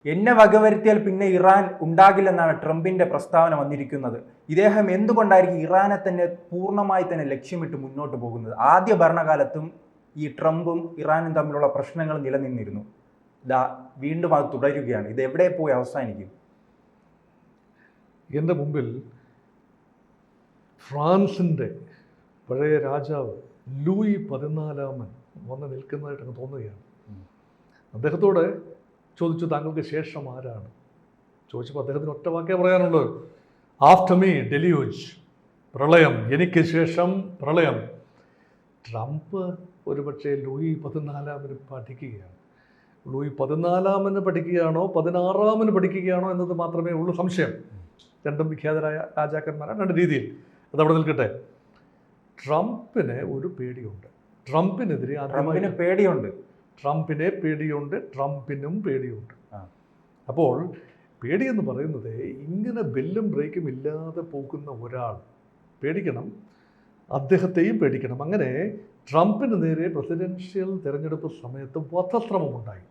എന്നെ വകവരുത്തിയാൽ പിന്നെ ഇറാൻ ഉണ്ടാകില്ലെന്നാണ് ട്രംപിന്റെ പ്രസ്താവന വന്നിരിക്കുന്നത്. ഇദ്ദേഹം എന്തുകൊണ്ടായിരിക്കും ഇറാനെ തന്നെ പൂർണ്ണമായി തന്നെ ലക്ഷ്യമിട്ട് മുന്നോട്ട് പോകുന്നത്? ആദ്യ ഭരണകാലത്തും ഈ ട്രംപും ഇറാനും തമ്മിലുള്ള പ്രശ്നങ്ങൾ നിലനിന്നിരുന്നു. വീണ്ടും അത് തുടരുകയാണ്. ഇത് എവിടെ പോയി അവസാനിക്കും? എൻ്റെ മുമ്പിൽ ഫ്രാൻസിൻ്റെ പഴയ രാജാവ് ലൂയി 14 വന്ന് നിൽക്കുന്നതായിട്ട് തോന്നുകയാണ്. അദ്ദേഹത്തോട് ചോദിച്ചു, താങ്കൾക്ക് ശേഷം ആരാണ് ചോദിച്ചപ്പോൾ അദ്ദേഹത്തിന് ഒറ്റ വാക്കേ പറയാനുള്ളത്, ആഫ്റ്റർ മീ ഡെലിയൂജ്, പ്രളയം, എനിക്ക് ശേഷം പ്രളയം. ട്രംപ് ഒരുപക്ഷെ ലൂയി 14 പഠിക്കുകയാണ്. ലൂയി 14 പഠിക്കുകയാണോ 16 പഠിക്കുകയാണോ എന്നത് മാത്രമേ ഉള്ളൂ സംശയം. രണ്ടും വിഖ്യാതരായ രാജാക്കന്മാരാണ്, രണ്ട് രീതിയിൽ. അതവിടെ നിൽക്കട്ടെ. ട്രംപിന് ഒരു പേടിയുണ്ട്. ട്രംപിനെതിരെ ട്രംപിനെ പേടിയുണ്ട്, ട്രംപിനും പേടിയുണ്ട്. അപ്പോൾ പേടിയെന്ന് പറയുന്നത് ഇങ്ങനെ ബെല്ലും ബ്രേക്കും ഇല്ലാതെ പോകുന്ന ഒരാൾ പേടിക്കണം, അദ്ദേഹത്തെയും പേടിക്കണം. അങ്ങനെ ട്രംപിന് നേരെ പ്രസിഡൻഷ്യൽ തിരഞ്ഞെടുപ്പ് സമയത്ത് വധശ്രമമുണ്ടായി.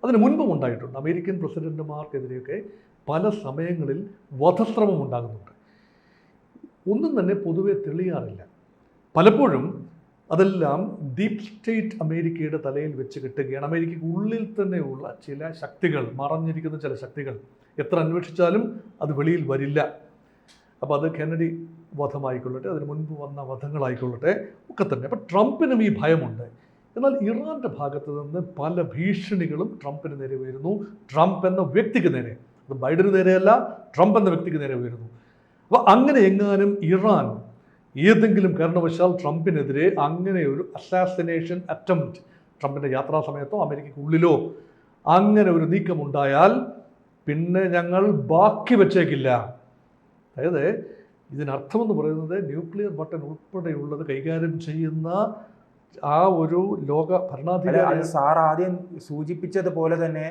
അതിന് മുൻപും ഉണ്ടായിട്ടുണ്ട്. അമേരിക്കൻ പ്രസിഡന്റുമാർക്കെതിരെയൊക്കെ പല സമയങ്ങളിൽ വധശ്രമം ഉണ്ടാകുന്നുണ്ട്. ഒന്നും തന്നെ പൊതുവെ തെളിയാറില്ല. പലപ്പോഴും അതെല്ലാം ഡീപ് സ്റ്റേറ്റ് അമേരിക്കയുടെ തലയിൽ വെച്ച് കെട്ടുകയാണ്. അമേരിക്കയ്ക്ക് ഉള്ളിൽ തന്നെയുള്ള ചില ശക്തികൾ, മറഞ്ഞിരിക്കുന്ന ചില ശക്തികൾ, എത്ര അന്വേഷിച്ചാലും അത് വെളിയിൽ വരില്ല. അപ്പോൾ അത് കെന്നഡി വധമായിക്കൊള്ളട്ടെ, അതിന് മുൻപ് വന്ന വധങ്ങളായിക്കൊള്ളട്ടെ, ഒക്കെ തന്നെ. അപ്പോൾ ട്രംപിനും ഈ ഭയമുണ്ട്. എന്നാൽ ഇറാൻ്റെ ഭാഗത്ത് നിന്ന് പല ഭീഷണികളും ട്രംപിന് നേരെ ഉയരുന്നു. ട്രംപ് എന്ന വ്യക്തിക്ക് നേരെ, അത് ബൈഡന് നേരെയല്ല, ട്രംപ് എന്ന വ്യക്തിക്ക് നേരെ ഉയരുന്നു. അപ്പോൾ അങ്ങനെ എങ്ങാനും ഇറാൻ ഏതെങ്കിലും കാരണവശാൽ ട്രംപിനെതിരെ അങ്ങനെ ഒരു അസാസിനേഷൻ അറ്റംപ്റ്റ്, ട്രംപിൻ്റെ യാത്രാ സമയത്തോ അമേരിക്കയ്ക്കുള്ളിലോ അങ്ങനെ ഒരു നീക്കമുണ്ടായാൽ പിന്നെ ഞങ്ങൾ ബാക്കി വെച്ചേക്കില്ല. അതായത് ഇതിനർത്ഥമെന്ന് പറയുന്നത് ന്യൂക്ലിയർ ബട്ടൺ ഉൾപ്പെടെയുള്ളത് കൈകാര്യം ചെയ്യുന്ന ആ ഒരു ലോക ഭരണാധികാരി. സാർ ആദ്യം സൂചിപ്പിച്ചതുപോലെ തന്നെ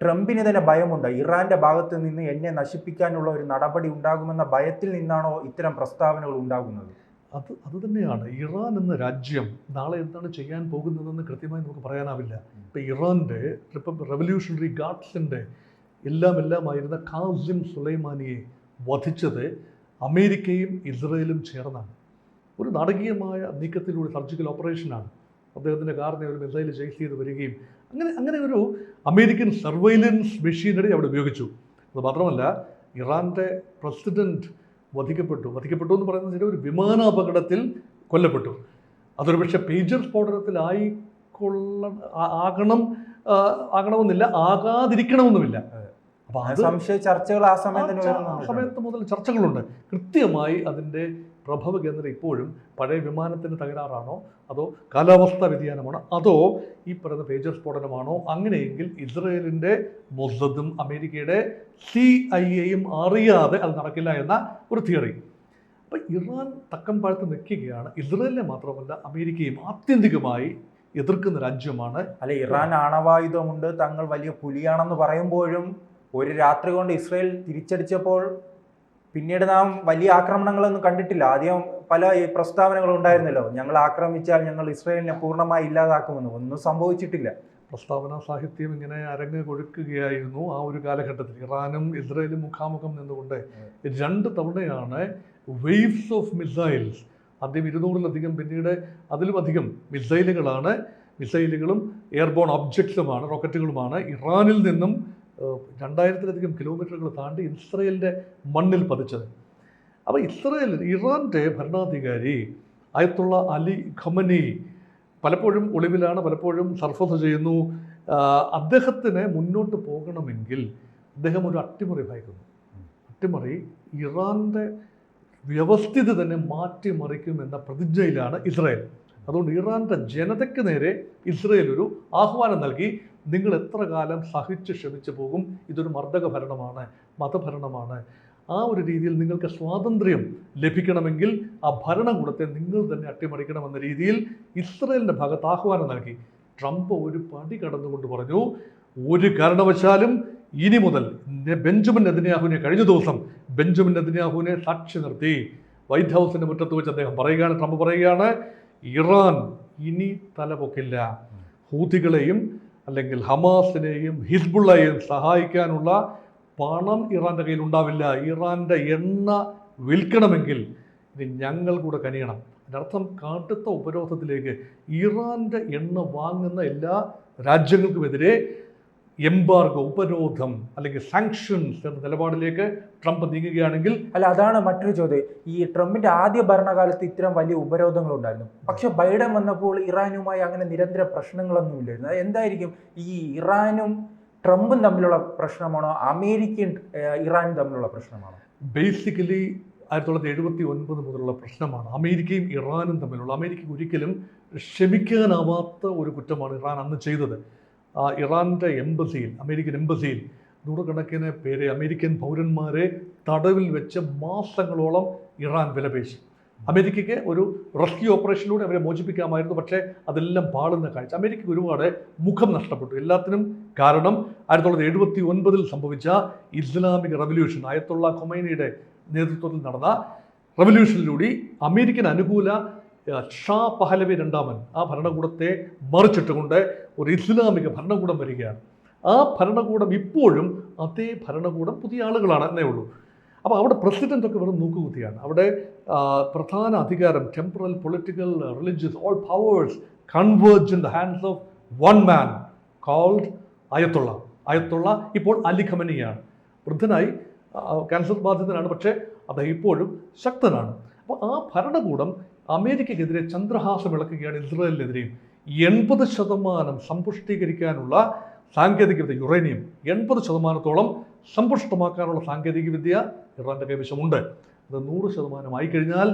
ട്രംപിന് തന്നെ ഭയമുണ്ട്. ഇറാന്റെ ഭാഗത്ത് നിന്ന് എന്നെ നശിപ്പിക്കാനുള്ള ഒരു നടപടി ഉണ്ടാകുമെന്ന ഭയത്തിൽ നിന്നാണോ ഇത്തരം പ്രസ്താവനകൾ ഉണ്ടാകുന്നത്? അത് തന്നെയാണ്. ഇറാൻ എന്ന രാജ്യം നാളെ എന്താണ് ചെയ്യാൻ പോകുന്നതെന്ന് കൃത്യമായി നമുക്ക് പറയാനാവില്ല. ഇപ്പം ഇറാൻ്റെ റെവല്യൂഷണറി ഗാർഡ്സിൻ്റെ എല്ലാമായിരുന്ന ഖാസിം സുലൈമാനിയെ വധിച്ചത് അമേരിക്കയും ഇസ്രയേലും ചേർന്നാണ്. ഒരു നാടകീയമായ നീക്കത്തിലൂടെ, സർജിക്കൽ ഓപ്പറേഷനാണ്. അദ്ദേഹത്തിൻ്റെ കാറിനെ ഒരു മിസൈൽ ചേസ് ചെയ്ത് വരികയും അങ്ങനെ ഒരു അമേരിക്കൻ സർവൈലൻസ് മെഷീനറി അവിടെ ഉപയോഗിച്ചു. അത് മാത്രമല്ല, ഇറാൻ്റെ പ്രസിഡന്റ് വധിക്കപ്പെട്ടു എന്ന് പറയുന്നത് ഒരു വിമാനാപകടത്തിൽ കൊല്ലപ്പെട്ടു. അതൊരു പക്ഷേ പേജർ സ്ഫോടനത്തിൽ ആകണമെന്നില്ല, ആകാതിരിക്കണമെന്നുമില്ല. അപ്പോൾ അത് സംശയ ചർച്ചകൾ ആ സമയത്ത് മുതൽ ചർച്ചകളുണ്ട്. കൃത്യമായി അതിൻ്റെ പ്രഭവ കേന്ദ്രം ഇപ്പോഴും പഴയ വിമാനത്തിൻ്റെ തകരാറാണോ, അതോ കാലാവസ്ഥാ വ്യതിയാനമാണോ, അതോ ഈ പറയുന്ന പേജർ സ്ഫോടനമാണോ? അങ്ങനെയെങ്കിൽ ഇസ്രയേലിൻ്റെ മൊസാദും അമേരിക്കയുടെ CIA അറിയാതെ അത് നടക്കില്ല എന്ന ഒരു തിയറി. അപ്പോൾ ഇറാൻ തക്കം പാഴ്ത്ത് നിൽക്കുകയാണ്. ഇസ്രയേലിനെ മാത്രമല്ല അമേരിക്കയും ആത്യന്തികമായി എതിർക്കുന്ന രാജ്യമാണ്. ഇറാൻ ആണവായുധമുണ്ട്, തങ്ങൾ വലിയ പുലിയാണെന്ന് പറയുമ്പോഴും ഒരു രാത്രി കൊണ്ട് ഇസ്രയേൽ തിരിച്ചടിച്ചപ്പോൾ പിന്നീട് നാം വലിയ ആക്രമണങ്ങളൊന്നും കണ്ടിട്ടില്ല. ആദ്യം പല പ്രസ്താവനകളും ഉണ്ടായിരുന്നല്ലോ, ഞങ്ങൾ ആക്രമിച്ചാൽ ഞങ്ങൾ ഇസ്രയേലിനെ പൂർണ്ണമായി ഇല്ലാതാക്കുമെന്ന്. ഒന്നും സംഭവിച്ചിട്ടില്ല. പ്രസ്താവന സാഹിത്യം ഇങ്ങനെ അരങ്ങ് കൊഴുക്കുകയായിരുന്നു ആ ഒരു കാലഘട്ടത്തിൽ. ഇറാനും ഇസ്രയേലും മുഖാമുഖം നിന്നുകൊണ്ട് 2 തവണയാണ് വേവ്സ് ഓഫ് മിസൈൽസ്, ആദ്യം 200-ലധികം, പിന്നീട് അതിലുമധികം മിസൈലുകളും എയർബോൺ ഒബ്ജക്ട്സുമാണ്, റോക്കറ്റുകളുമാണ് ഇറാനിൽ നിന്നും 2000-ലധികം കിലോമീറ്ററുകൾ താണ്ടി ഇസ്രയേലിൻ്റെ മണ്ണിൽ പതിച്ചത്. അപ്പോൾ ഇറാൻ്റെ ഭരണാധികാരി അയത്തുള്ള അലി ഖമനി പലപ്പോഴും ഒളിവിലാണ്, പലപ്പോഴും സർഫസ് ചെയ്യുന്നു. അദ്ദേഹത്തിന് മുന്നോട്ട് പോകണമെങ്കിൽ അദ്ദേഹം ഒരു അട്ടിമറി ഭയക്കുന്നു. അട്ടിമറി ഇറാൻ്റെ വ്യവസ്ഥിതി തന്നെ മാറ്റിമറിക്കുമെന്ന പ്രതിജ്ഞയിലാണ് ഇസ്രയേൽ. അതുകൊണ്ട് ഇറാൻ്റെ ജനതയ്ക്ക് നേരെ ഇസ്രയേൽ ഒരു ആഹ്വാനം നൽകി, നിങ്ങൾ എത്ര കാലം സഹിച്ച് ക്ഷമിച്ചു പോകും? ഇതൊരു മർദ്ദക ഭരണമാണ്, മതഭരണമാണ്. ആ ഒരു രീതിയിൽ നിങ്ങൾക്ക് സ്വാതന്ത്ര്യം ലഭിക്കണമെങ്കിൽ ആ ഭരണകൂടത്തെ നിങ്ങൾ തന്നെ അട്ടിമറിക്കണമെന്ന രീതിയിൽ ഇസ്രയേലിൻ്റെ ഭാഗത്ത് ആഹ്വാനം നൽകി. ട്രംപ് ഒരു പടി കടന്നുകൊണ്ട് പറഞ്ഞു, ഒരു കാരണവശാലും ഇനി മുതൽ ബെഞ്ചമിൻ നെതന്യാഹുവിനെ, കഴിഞ്ഞ ദിവസം ബെഞ്ചമിൻ നെതന്യാഹുവിനെ സാക്ഷി നിർത്തി വൈറ്റ് ഹൗസിൻ്റെ മുറ്റത്ത് വെച്ച് അദ്ദേഹം പറയുകയാണ്, ട്രംപ് പറയുകയാണ്, ഇറാൻ ഇനി തലപൊക്കില്ല. ഹൂതികളെയും അല്ലെങ്കിൽ ഹമാസിനെയും ഹിസ്ബുള്ളയെയും സഹായിക്കാനുള്ള പണം ഇറാൻ്റെ കയ്യിൽ ഉണ്ടാവില്ല. ഇറാൻ്റെ എണ്ണ വിൽക്കണമെങ്കിൽ ഇനി ഞങ്ങൾ കൂടെ കനിയണം. അതിനർത്ഥം കടുത്ത ഉപരോധത്തിലേക്ക് ഇറാൻ്റെ എണ്ണ വാങ്ങുന്ന എല്ലാ രാജ്യങ്ങൾക്കുമെതിരെ എംബാർഗോ, ഉപരോധം അല്ലെങ്കിൽ സാങ്ഷൻസ് എന്ന നിലപാടിലേക്ക് ട്രംപ് നീങ്ങുകയാണെങ്കിൽ. അല്ല, അതാണ് മറ്റൊരു ചോദ്യം. ഈ ട്രംപിന്റെ ആദ്യ ഭരണകാലത്ത് ഇത്തരം വലിയ ഉപരോധങ്ങൾ ഉണ്ടായിരുന്നു. പക്ഷെ ബൈഡൻ വന്നപ്പോൾ ഇറാനുമായി അങ്ങനെ നിരന്തര പ്രശ്നങ്ങളൊന്നും ഇല്ലായിരുന്നു. എന്തായിരിക്കും ഈ ഇറാനും ട്രംപും തമ്മിലുള്ള പ്രശ്നമാണോ, അമേരിക്കയും ഇറാനും തമ്മിലുള്ള പ്രശ്നമാണോ? ബേസിക്കലി 1979 മുതലുള്ള പ്രശ്നമാണ് അമേരിക്കയും ഇറാനും തമ്മിലുള്ള. അമേരിക്കയ്ക്ക് ഒരിക്കലും ക്ഷമിക്കാനാവാത്ത ഒരു കുറ്റമാണ് ഇറാൻ അന്ന് ചെയ്തത്. ഇറാൻ്റെ എംബസിയിൽ, അമേരിക്കൻ എംബസിയിൽ നൂറുകണക്കിന് പേരെ, അമേരിക്കൻ പൗരന്മാരെ തടവിൽ വെച്ച് മാസങ്ങളോളം ഇറാൻ വിലപേശി. അമേരിക്കയ്ക്ക് ഒരു റെസ്ക്യൂ ഓപ്പറേഷനിലൂടെ അവരെ മോചിപ്പിക്കാമായിരുന്നു. പക്ഷേ അതെല്ലാം പാളുന്ന കാഴ്ച. അമേരിക്കയ്ക്ക് ഒരുപാട് മുഖം നഷ്ടപ്പെട്ടു. എല്ലാത്തിനും കാരണം 1979 സംഭവിച്ച ഇസ്ലാമിക് റവല്യൂഷൻ, അയത്തുള്ള ഖൊമൈനിയുടെ നേതൃത്വത്തിൽ നടന്ന റവല്യൂഷനിലൂടെ അമേരിക്കൻ അനുകൂല ഷാ പഹലവി രണ്ടാമൻ ആ ഭരണകൂടത്തെ മറിച്ചിട്ടുകൊണ്ട് ഒരു ഇസ്ലാമിക ഭരണകൂടം വരികയാണ്. ആ ഭരണകൂടം ഇപ്പോഴും അതേ ഭരണകൂടം, പുതിയ ആളുകളാണ് എന്നേ ഉള്ളൂ. അപ്പോൾ അവിടെ പ്രസിഡൻ്റൊക്കെ വെറും നോക്കുകുത്തിയാണ്. അവിടെ പ്രധാന അധികാരം, temporal, political, religious, all powers converge in the hands of one man called Ayatollah. Ayatollah ഇപ്പോൾ അലി ഖമനിയാണ്. വൃദ്ധനായി, ക്യാൻസർ ബാധിതനാണ്, പക്ഷേ അദ്ദേഹം ഇപ്പോഴും ശക്തനാണ്. അപ്പോൾ ആ ഭരണകൂടം അമേരിക്കയ്ക്കെതിരെ ചന്ദ്രഹാസം ഇളക്കുകയാണ് ഇസ്രായേലിനെതിരെയും. 80% സമ്പുഷ്ടീകരിക്കാനുള്ള സാങ്കേതികവിദ്യ, യുറേനിയം 80%-ഓളം സമ്പുഷ്ടമാക്കാനുള്ള സാങ്കേതികവിദ്യ ഇറാൻ്റെ കൈവശമുണ്ട്. അത് 100% ആയിക്കഴിഞ്ഞാൽ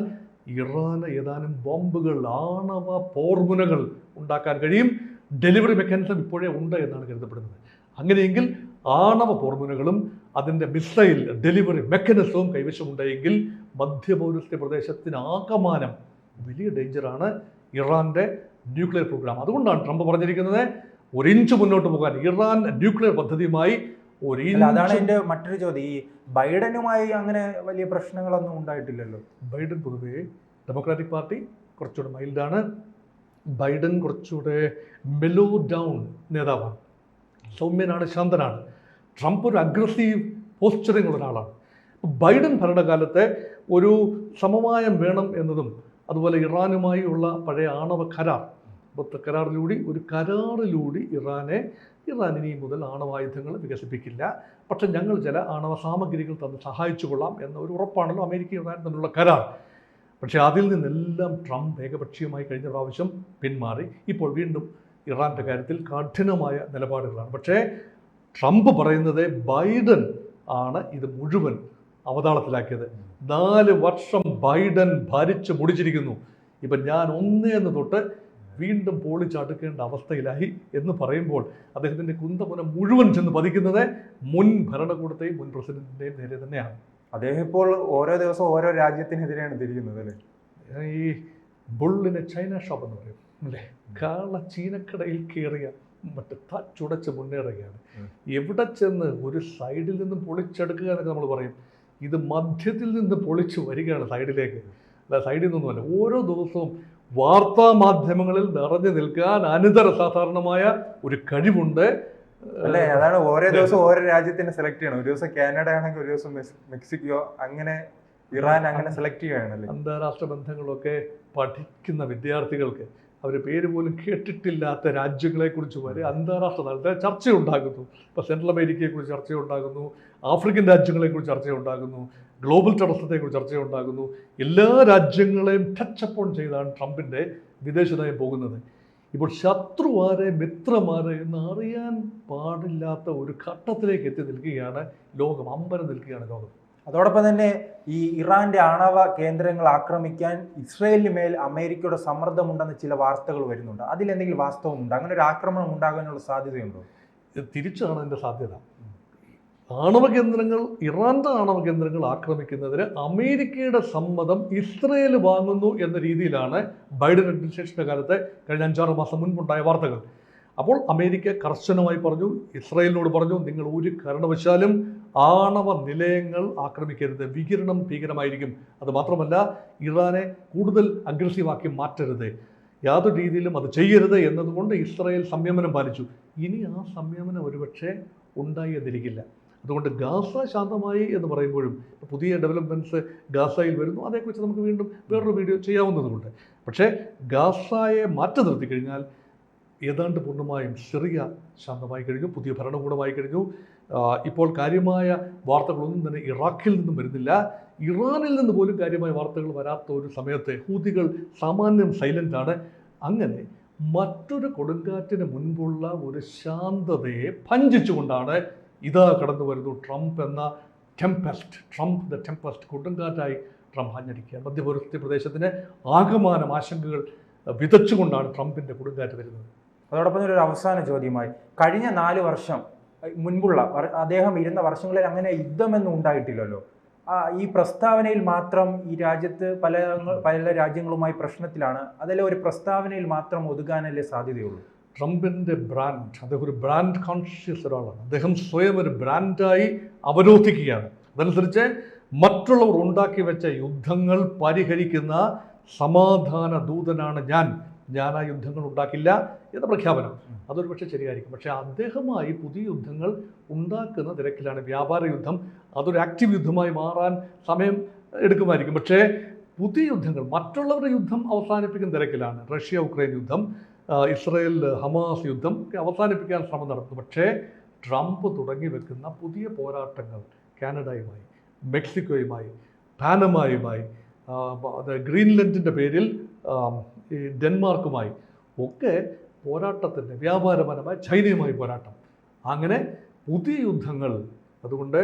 ഇറാന് ഏതാനും ബോംബുകൾ, ആണവ പോർമുനകൾ ഉണ്ടാക്കാൻ കഴിയും. ഡെലിവറി മെക്കാനിസം ഇപ്പോഴേ ഉണ്ട് എന്നാണ് കരുതപ്പെടുന്നത്. അങ്ങനെയെങ്കിൽ ആണവ പോർമുനകളും അതിൻ്റെ മിസൈൽ ഡെലിവറി മെക്കാനിസവും കൈവശമുണ്ടെങ്കിൽ മധ്യപൗരസ്ത്യ പ്രദേശത്തിന് ആകമാനം വലിയ ഡേഞ്ചറാണ് ഇറാൻ്റെ ന്യൂക്ലിയർ പ്രോഗ്രാം. അതുകൊണ്ടാണ് ട്രംപ് പറഞ്ഞിരിക്കുന്നത് 1 ഇഞ്ച് മുന്നോട്ട് പോകാൻ ഇറാൻ ന്യൂക്ലിയർ പദ്ധതിയുമായി 1 ഇഞ്ച്. അതാണ് എൻ്റെ മറ്റൊരു ചോദ്യം. ഈ ബൈഡനുമായി അങ്ങനെ വലിയ പ്രശ്നങ്ങളൊന്നും ഉണ്ടായിട്ടില്ലല്ലോ. ബൈഡൻ പൊതുവേ ഡെമോക്രാറ്റിക് പാർട്ടി കുറച്ചുകൂടെ മൈൽഡാണ്. ബൈഡൻ കുറച്ചുകൂടെ മെലോ ഡൗൺ നേതാവാണ്, സൗമ്യനാണ്, ശാന്തനാണ്. ട്രംപ് ഒരു അഗ്രസീവ് പോസ്ചറിങ് ഉള്ള ഒരാളാണ്. ബൈഡൻ ഭരണകാലത്തെ ഒരു സമവായം വേണം എന്നതും, അതുപോലെ ഇറാനുമായി ഉള്ള പഴയ ആണവ കരാർ, കരാറിലൂടെ ഒരു കരാറിലൂടെ ഇറാൻ ഇനി മുതൽ ആണവായുധങ്ങൾ വികസിപ്പിക്കില്ല, പക്ഷെ ഞങ്ങൾ ചില ആണവ സാമഗ്രികൾ തന്ന് സഹായിച്ചു കൊള്ളാം എന്ന ഒരു ഉറപ്പാണല്ലോ അമേരിക്ക ഇറാൻ തമ്മിലുള്ള കരാർ. പക്ഷേ അതിൽ നിന്നെല്ലാം ട്രംപ് ഏകപക്ഷീയമായി കഴിഞ്ഞ പ്രാവശ്യം പിന്മാറി. ഇപ്പോൾ വീണ്ടും ഇറാൻ്റെ കാര്യത്തിൽ കഠിനമായ നിലപാടുകളാണ്. പക്ഷേ ട്രംപ് പറയുന്നത് ബൈഡൻ ആണ് ഇത് മുഴുവൻ അവതാളത്തിലാക്കിയത്. 4 വർഷം ബൈഡൻ ഭരിച്ച് മുടിച്ചിരിക്കുന്നു. ഇപ്പം ഞാൻ ഒന്നേന്ന് തൊട്ട് വീണ്ടും പൊളിച്ചടുക്കേണ്ട അവസ്ഥയിലായി എന്ന് പറയുമ്പോൾ അദ്ദേഹത്തിൻ്റെ കുന്തമുന മുഴുവൻ ചെന്ന് പതിക്കുന്നത് മുൻ ഭരണകൂടത്തെയും മുൻ പ്രസിഡന്റിൻ്റെയും നേരെ തന്നെയാണ്. അദ്ദേഹം ഇപ്പോൾ ഓരോ ദിവസവും ഓരോ രാജ്യത്തിനെതിരെയാണ് തിരിയുന്നത് അല്ലേ? ഈ ബുള്ളിനെ ചൈന ഷോപ്പ് എന്ന് പറയും അല്ലേ? കാള ചീനക്കടയിൽ കയറിയ മറ്റ് തച്ചുടച്ച് മുന്നേറുകയാണ്. എവിടെ ചെന്ന് ഒരു സൈഡിൽ നിന്നും പൊളിച്ചെടുക്കുക എന്നൊക്കെ നമ്മൾ പറയും. ഇത് മധ്യത്തിൽ നിന്ന് പൊളിച്ച് വരികയാണ് സൈഡിലേക്ക്. അല്ല, സൈഡിൽ നിന്നൊന്നുമല്ല. ഓരോ ദിവസവും വാർത്താ മാധ്യമങ്ങളിൽ നിറഞ്ഞു നിൽക്കാൻ അനിതര സാധാരണമായ ഒരു കഴിവുണ്ട്. അല്ലേ? അതാണ് ഓരോ ദിവസം ഓരോ രാജ്യത്തിനെ സെലക്ട് ചെയ്യണം. ഒരു ദിവസം കാനഡ ആണെങ്കിൽ ഒരു ദിവസം മെക്സിക്കോ, അങ്ങനെ ഇറാൻ, അങ്ങനെ സെലക്ട് ചെയ്യുകയാണല്ലേ. അന്താരാഷ്ട്ര ബന്ധങ്ങളൊക്കെ പഠിക്കുന്ന വിദ്യാർത്ഥികൾക്ക് അവർ പേര് പോലും കേട്ടിട്ടില്ലാത്ത രാജ്യങ്ങളെക്കുറിച്ച് വരെ അന്താരാഷ്ട്ര തലത്തിൽ ചർച്ചയുണ്ടാകുന്നു. ഇപ്പോൾ സെൻട്രൽ അമേരിക്കയെക്കുറിച്ച് ചർച്ചയുണ്ടാകുന്നു, ആഫ്രിക്കൻ രാജ്യങ്ങളെക്കുറിച്ച് ചർച്ചയുണ്ടാകുന്നു, ഗ്ലോബൽ ടെററിസത്തെക്കുറിച്ച് ചർച്ചയുണ്ടാകുന്നു. എല്ലാ രാജ്യങ്ങളെയും ടച്ചപ്പ് ഓൺ ചെയ്താണ് ട്രംപിൻ്റെ വിദേശ നയം പോകുന്നത്. ഇപ്പോൾ ശത്രുവാരെ മിത്രമാരെ എന്ന് അറിയാൻ പാടില്ലാത്ത ഒരു ഘട്ടത്തിലേക്ക് എത്തി നിൽക്കുകയാണ് ലോകം, അമ്പരം നിൽക്കുകയാണ് ലോകം. അതോടൊപ്പം തന്നെ ഈ ഇറാന്റെ ആണവ കേന്ദ്രങ്ങൾ ആക്രമിക്കാൻ ഇസ്രയേലിന് മേൽ അമേരിക്കയുടെ സമ്മർദ്ദമുണ്ടെന്ന് ചില വാർത്തകൾ വരുന്നുണ്ട്. അതിലെന്തെങ്കിലും വാസ്തവമുണ്ട്? അങ്ങനെ ഒരു ആക്രമണം ഉണ്ടാകാനുള്ള സാധ്യതയുണ്ടോ? തിരിച്ചാണ് അതിൻ്റെ സാധ്യത. ആണവ കേന്ദ്രങ്ങൾ, ഇറാന്റെ ആണവ കേന്ദ്രങ്ങൾ ആക്രമിക്കുന്നതിന് അമേരിക്കയുടെ സമ്മതം ഇസ്രയേൽ വാങ്ങുന്നു എന്ന രീതിയിലാണ് ബൈഡൻ അഡ്മിനിസ്ട്രേഷൻ്റെ കാലത്ത് കഴിഞ്ഞ 5-6 മാസം മുൻപുണ്ടായ വാർത്തകൾ. അപ്പോൾ അമേരിക്ക കർശനമായി പറഞ്ഞു, ഇസ്രയേലിനോട് പറഞ്ഞു, നിങ്ങൾ ഒരു കാരണവശാലും ആണവ നിലയങ്ങൾ ആക്രമിക്കരുത്, വികിരണം ഭീകരമായിരിക്കും. അതുമാത്രമല്ല, ഇറാനെ കൂടുതൽ അഗ്രസീവാക്കി മാറ്റരുത്, യാതൊരു രീതിയിലും അത് ചെയ്യരുത് എന്നതുകൊണ്ട് ഇസ്രയേൽ സംയമനം പാലിച്ചു. ഇനി ആ സംയമനം ഒരുപക്ഷെ ഉണ്ടായെന്നിരിക്കില്ല. അതുകൊണ്ട് ഗാസ ശാന്തമായി എന്ന് പറയുമ്പോഴും പുതിയ ഡെവലപ്മെൻറ്റ്സ് ഗാസയിൽ വരുന്നു, അതേക്കുറിച്ച് നമുക്ക് വീണ്ടും വേറൊരു വീഡിയോ ചെയ്യാവുന്നതുകൊണ്ട്. പക്ഷേ ഗാസയെ മാറ്റി നിർത്തി കഴിഞ്ഞാൽ ഏതാണ്ട് പൂർണ്ണമായും സിറിയ ശാന്തമായി കഴിഞ്ഞു, പുതിയ ഭരണകൂടമായി കഴിഞ്ഞു. ഇപ്പോൾ കാര്യമായ വാർത്തകളൊന്നും തന്നെ ഇറാഖിൽ നിന്നും വരുന്നില്ല. ഇറാനിൽ നിന്ന് പോലും കാര്യമായ വാർത്തകൾ വരാത്ത ഒരു സമയത്ത് ഹൂതികൾ സാമാന്യം സൈലൻ്റാണ്. അങ്ങനെ മറ്റൊരു കൊടുങ്കാറ്റിന് മുൻപുള്ള ഒരു ശാന്തതയെ ഭഞ്ജിച്ചുകൊണ്ടാണ് ഇതാ കടന്നു വരുന്നു ട്രംപ് എന്ന ടെമ്പസ്റ്റ്. ട്രംപ് ദ ടെമ്പസ്റ്റ്, കൊടുങ്കാറ്റായി ട്രംപ് ആഞ്ഞടിക്കുക. മധ്യപൂർവ്വ പ്രദേശത്തിന് ആകമാനം ആശങ്കകൾ വിതച്ചുകൊണ്ടാണ് ട്രംപിൻ്റെ കൊടുങ്കാറ്റ് വരുന്നത്. അതോടൊപ്പം ഒരു അവസാന ചോദ്യമായി, കഴിഞ്ഞ 4 വർഷം മുൻപുള്ള അദ്ദേഹം ഇരുന്ന വർഷങ്ങളിൽ അങ്ങനെ യുദ്ധമൊന്നും ഉണ്ടായിട്ടില്ലല്ലോ. ഈ പ്രസ്താവനയിൽ മാത്രം ഈ രാജ്യത്ത് പല രാജ്യങ്ങളുമായി പ്രശ്നത്തിലാണ്, അതിലെ ഒരു പ്രസ്താവനയിൽ മാത്രം ഒതുങ്ങാനല്ലേ സാധ്യതയുള്ളൂ? ട്രംപിൻ്റെ ബ്രാൻഡ്, അദ്ദേഹം ഒരു ബ്രാൻഡ് കോൺഷ്യസ് ഒരാളാണ്. അദ്ദേഹം സ്വയം ഒരു ബ്രാൻഡായി അവരോധിക്കുകയാണ്. അതനുസരിച്ച് മറ്റുള്ളവർ ഉണ്ടാക്കി വെച്ച യുദ്ധങ്ങൾ പരിഹരിക്കുന്ന സമാധാന ദൂതനാണ് ഞാൻ ആ യുദ്ധങ്ങൾ ഉണ്ടാക്കില്ല എന്ന പ്രഖ്യാപനം അതൊരു പക്ഷേ ശരിയായിരിക്കും. പക്ഷേ അദ്ദേഹമായി പുതിയ യുദ്ധങ്ങൾ ഉണ്ടാക്കുന്ന തിരക്കിലാണ്. വ്യാപാര യുദ്ധം അതൊരു ആക്റ്റീവ് യുദ്ധമായി മാറാൻ സമയം എടുക്കുമായിരിക്കും. പക്ഷേ പുതിയ യുദ്ധങ്ങൾ, മറ്റുള്ളവരുടെ യുദ്ധം അവസാനിപ്പിക്കുന്ന തിരക്കിലാണ്. റഷ്യ ഉക്രൈൻ യുദ്ധം, ഇസ്രയേൽ ഹമാസ് യുദ്ധം ഒക്കെ അവസാനിപ്പിക്കാൻ ശ്രമം നടത്തുന്നു. പക്ഷേ ട്രംപ് തുടങ്ങി വെക്കുന്ന പുതിയ പോരാട്ടങ്ങൾ കാനഡയുമായി, മെക്സിക്കോയുമായി, പാനമയുമായി, ഗ്രീൻലൻഡിൻ്റെ പേരിൽ ഈ ഡെൻമാർക്കുമായി ഒക്കെ പോരാട്ടത്തിൻ്റെ വ്യാപാരപരമായ ചൈനയുമായി പോരാട്ടം, അങ്ങനെ പുതിയ യുദ്ധങ്ങൾ. അതുകൊണ്ട്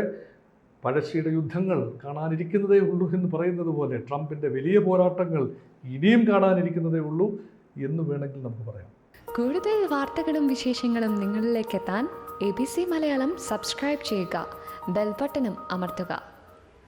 പഴശ്ശിയുടെ യുദ്ധങ്ങൾ കാണാനിരിക്കുന്നതേ ഉള്ളൂ എന്ന് പറയുന്നത് പോലെ ട്രംപിൻ്റെ വലിയ പോരാട്ടങ്ങൾ ഇനിയും കാണാനിരിക്കുന്നതേ ഉള്ളൂ എന്ന് വേണമെങ്കിൽ നമുക്ക് പറയാം. കൂടുതൽ വാർത്തകളും വിശേഷങ്ങളും നിങ്ങളിലേക്ക് എത്താൻ ABC മലയാളം സബ്സ്ക്രൈബ് ചെയ്യുക, ബെൽ ബട്ടണും അമർത്തുക.